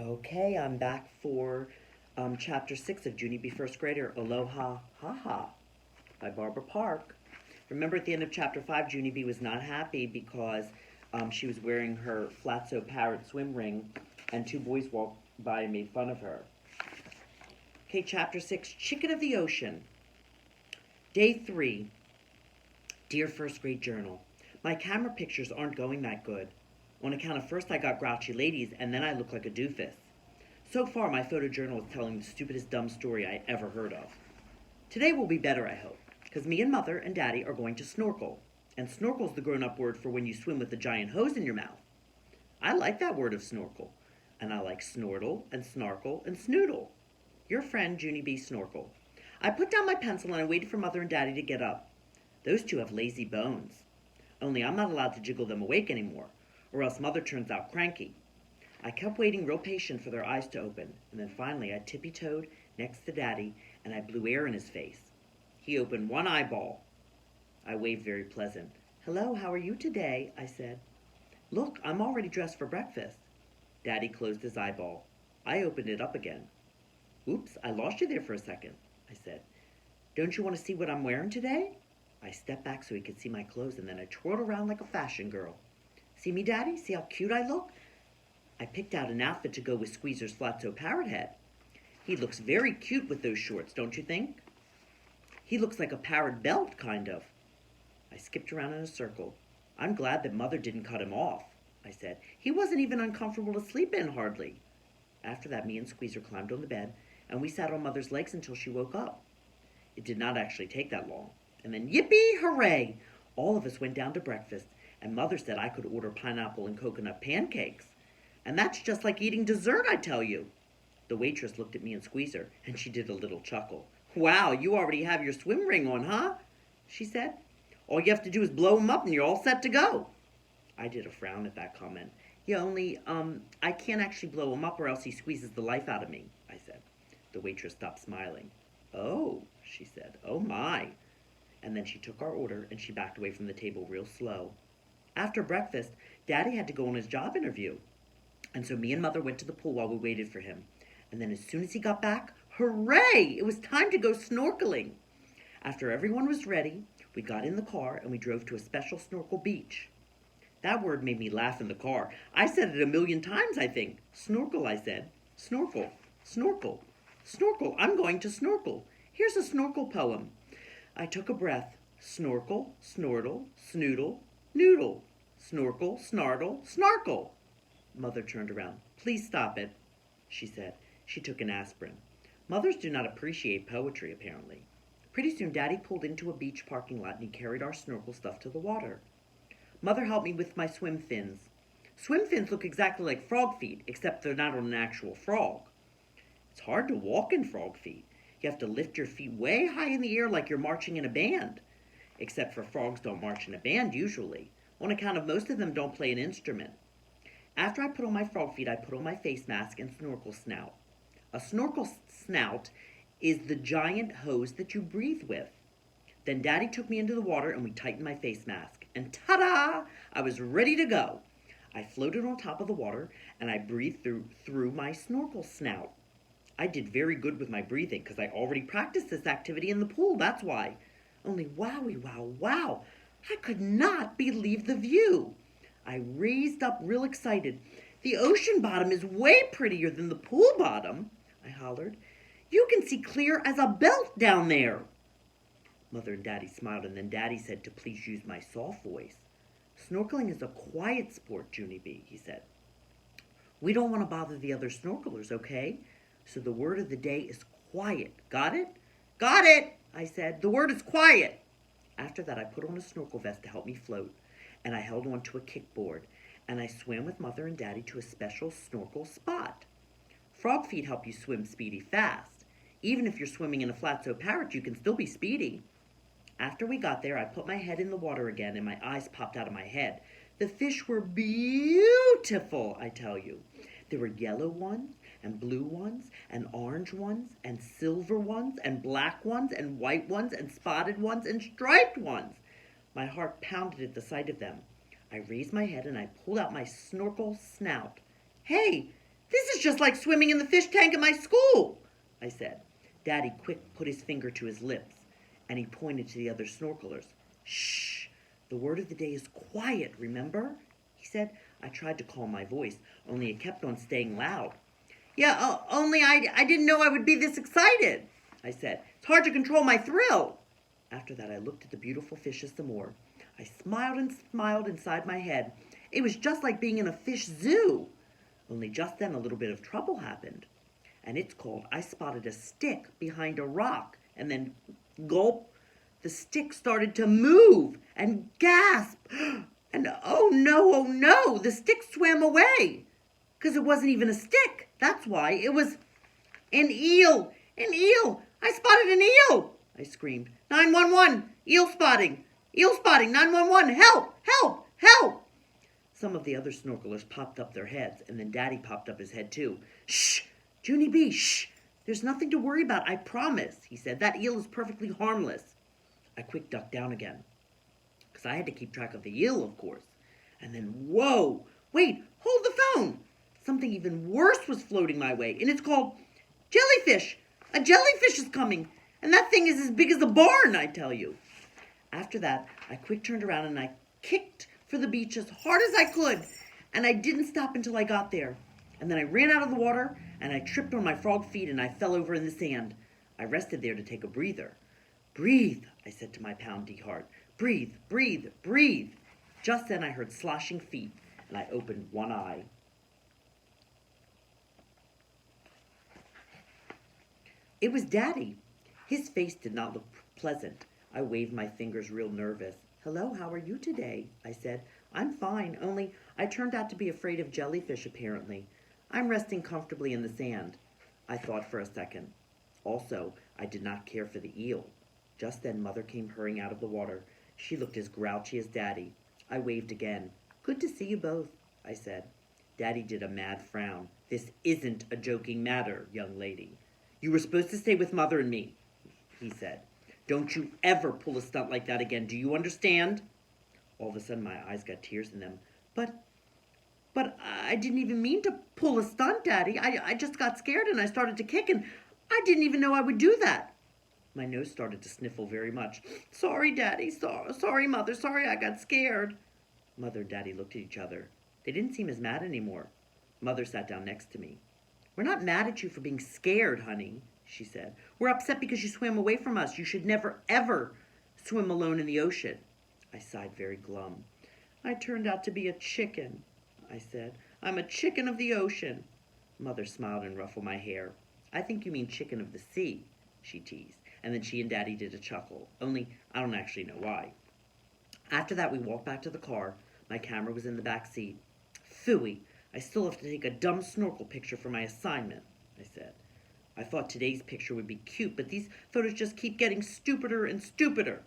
Okay, I'm back for chapter 6 of Junie B. First Grader, Aloha-ha-ha by Barbara Park. Remember at the end of chapter 5, Junie B was not happy because she was wearing her flatso parrot swim ring and two boys walked by and made fun of her. Okay, chapter 6, Chicken of the Ocean. Day 3. Dear First Grade Journal, my camera pictures aren't going that good. On account of first I got grouchy ladies, and then I look like a doofus. So far, my photojournal is telling the stupidest dumb story I ever heard of. Today will be better, I hope, because me and Mother and Daddy are going to snorkel. And snorkel's the grown-up word for when you swim with a giant hose in your mouth. I like that word of snorkel. And I like snortle and snarkle and snoodle. Your friend, Junie B. Snorkel. I put down my pencil and I waited for Mother and Daddy to get up. Those two have lazy bones. Only I'm not allowed to jiggle them awake anymore, or else Mother turns out cranky. I kept waiting real patient for their eyes to open, and then finally I tippy-toed next to Daddy, and I blew air in his face. He opened one eyeball. I waved very pleasant. "Hello, how are you today?" I said. "Look, I'm already dressed for breakfast." Daddy closed his eyeball. I opened it up again. "Oops, I lost you there for a second," I said. "Don't you want to see what I'm wearing today?" I stepped back so he could see my clothes, and then I twirled around like a fashion girl. "See me, Daddy? See how cute I look?" I picked out an outfit to go with Squeezer's flatso parrot head. He looks very cute with those shorts, don't you think? He looks like a parrot belt, kind of. I skipped around in a circle. "I'm glad that Mother didn't cut him off," I said. "He wasn't even uncomfortable to sleep in, hardly." After that, me and Squeezer climbed on the bed, and we sat on Mother's legs until she woke up. It did not actually take that long. And then, yippee, hooray! All of us went down to breakfast, and Mother said I could order pineapple and coconut pancakes. And that's just like eating dessert, I tell you. The waitress looked at me and Squeezer, and she did a little chuckle. "Wow, you already have your swim ring on, huh?" she said. "All you have to do is blow them up and you're all set to go." I did a frown at that comment. "Yeah, only, I can't actually blow him up or else he squeezes the life out of me," I said. The waitress stopped smiling. "Oh," she said, "oh my." And then she took our order and she backed away from the table real slow. After breakfast, Daddy had to go on his job interview. And so me and Mother went to the pool while we waited for him. And then as soon as he got back, hooray! It was time to go snorkeling. After everyone was ready, we got in the car and we drove to a special snorkel beach. That word made me laugh in the car. I said it 1,000,000 times, I think. Snorkel, I said. Snorkel, snorkel, snorkel. I'm going to snorkel. Here's a snorkel poem. I took a breath. Snorkel, snortle, snoodle, noodle. Snorkel, snartle, snarkle. Mother turned around. "Please stop it," she said. She took an aspirin. Mothers do not appreciate poetry, apparently. Pretty soon, Daddy pulled into a beach parking lot and he carried our snorkel stuff to the water. Mother helped me with my swim fins. Swim fins look exactly like frog feet, except they're not on an actual frog. It's hard to walk in frog feet. You have to lift your feet way high in the air like you're marching in a band. Except for frogs don't march in a band usually, on account of most of them don't play an instrument. After I put on my frog feet, I put on my face mask and snorkel snout. A snorkel snout is the giant hose that you breathe with. Then Daddy took me into the water and we tightened my face mask. And ta-da! I was ready to go. I floated on top of the water and I breathed through my snorkel snout. I did very good with my breathing because I already practiced this activity in the pool, that's why. Only wowie, wow, wow, I could not believe the view. I raised up real excited. "The ocean bottom is way prettier than the pool bottom," I hollered. "You can see clear as a belt down there." Mother and Daddy smiled, and then Daddy said to please use my soft voice. "Snorkeling is a quiet sport, Junie B," he said. "We don't want to bother the other snorkelers, okay? So the word of the day is quiet. Got it?" "Got it," I said. "The word is quiet." After that, I put on a snorkel vest to help me float, and I held on to a kickboard, and I swam with Mother and Daddy to a special snorkel spot. Frog feet help you swim speedy fast. Even if you're swimming in a flatso parrot, you can still be speedy. After we got there, I put my head in the water again, and my eyes popped out of my head. The fish were beautiful, I tell you. There were yellow ones, and blue ones, and orange ones, and silver ones, and black ones, and white ones, and spotted ones, and striped ones. My heart pounded at the sight of them. I raised my head and I pulled out my snorkel snout. "Hey, This is just like swimming in the fish tank at my school, I said. Daddy quick put his finger to his lips, and he pointed to the other snorkelers. Shh, the word of the day is quiet, remember? He said. I tried to calm my voice, only it kept on staying loud. Yeah, only I didn't know I would be this excited, I said. It's hard to control my thrill. After that, I looked at the beautiful fishes some more. I smiled and smiled inside my head. It was just like being in a fish zoo. Only just then a little bit of trouble happened. And it's called I spotted a stick behind a rock, and then gulp, the stick started to move and gasp. And oh no, the stick swam away. Because it wasn't even a stick. That's why. It was an eel. An eel. I spotted an eel, I screamed. 911. Eel spotting. Eel spotting. 911. Help. Help. Help. Some of the other snorkelers popped up their heads, and then Daddy popped up his head too. Shh. Junie B, shh. There's nothing to worry about, I promise, he said. That eel is perfectly harmless. I quick ducked down again, because I had to keep track of the eel, of course. And then, whoa, wait, hold the phone. Something even worse was floating my way, and it's called jellyfish. A jellyfish is coming, and that thing is as big as a barn, I tell you. After that, I quick turned around and I kicked for the beach as hard as I could, and I didn't stop until I got there. And then I ran out of the water, and I tripped on my frog feet, and I fell over in the sand. I rested there to take a breather. Breathe, I said to my poundy heart. Breathe, breathe, breathe. Just then I heard sloshing feet, and I opened one eye. It was Daddy. His face did not look pleasant. I waved my fingers real nervous. Hello, how are you today? I said. I'm fine, only I turned out to be afraid of jellyfish, apparently. I'm resting comfortably in the sand. I thought for a second. Also, I did not care for the eel. Just then, Mother came hurrying out of the water. She looked as grouchy as Daddy. I waved again. Good to see you both, I said. Daddy did a mad frown. This isn't a joking matter, young lady. You were supposed to stay with Mother and me, he said. Don't you ever pull a stunt like that again. Do you understand? All of a sudden, my eyes got tears in them. But I didn't even mean to pull a stunt, Daddy. I just got scared and I started to kick, and I didn't even know I would do that. My nose started to sniffle very much. Sorry, Daddy. Sorry, Mother. Sorry I got scared. Mother and Daddy looked at each other. They didn't seem as mad anymore. Mother sat down next to me. We're not mad at you for being scared, honey, she said. We're upset because you swam away from us. You should never, ever swim alone in the ocean. I sighed very glum. I turned out to be a chicken, I said. I'm a chicken of the ocean. Mother smiled and ruffled my hair. I think you mean chicken of the sea, she teased. And then she and Daddy did a chuckle, only I don't actually know why. After that, we walked back to the car. My camera was in the back seat. Phooey, I still have to take a dumb snorkel picture for my assignment, I said. I thought today's picture would be cute, but these photos just keep getting stupider and stupider.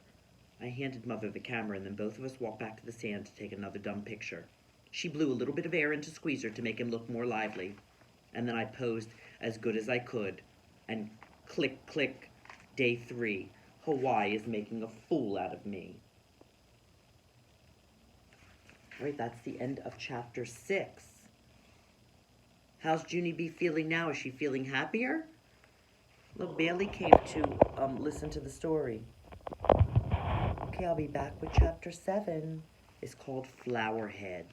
I handed Mother the camera, and then both of us walked back to the sand to take another dumb picture. She blew a little bit of air into Squeezer to make him look more lively. And then I posed as good as I could. And click, click, day 3. Hawaii is making a fool out of me. All right, that's the end of chapter 6. How's Junie B feeling now? Is she feeling happier? Look, Bailey came to listen to the story. Okay, I'll be back with chapter 7. It's called Flowerhead.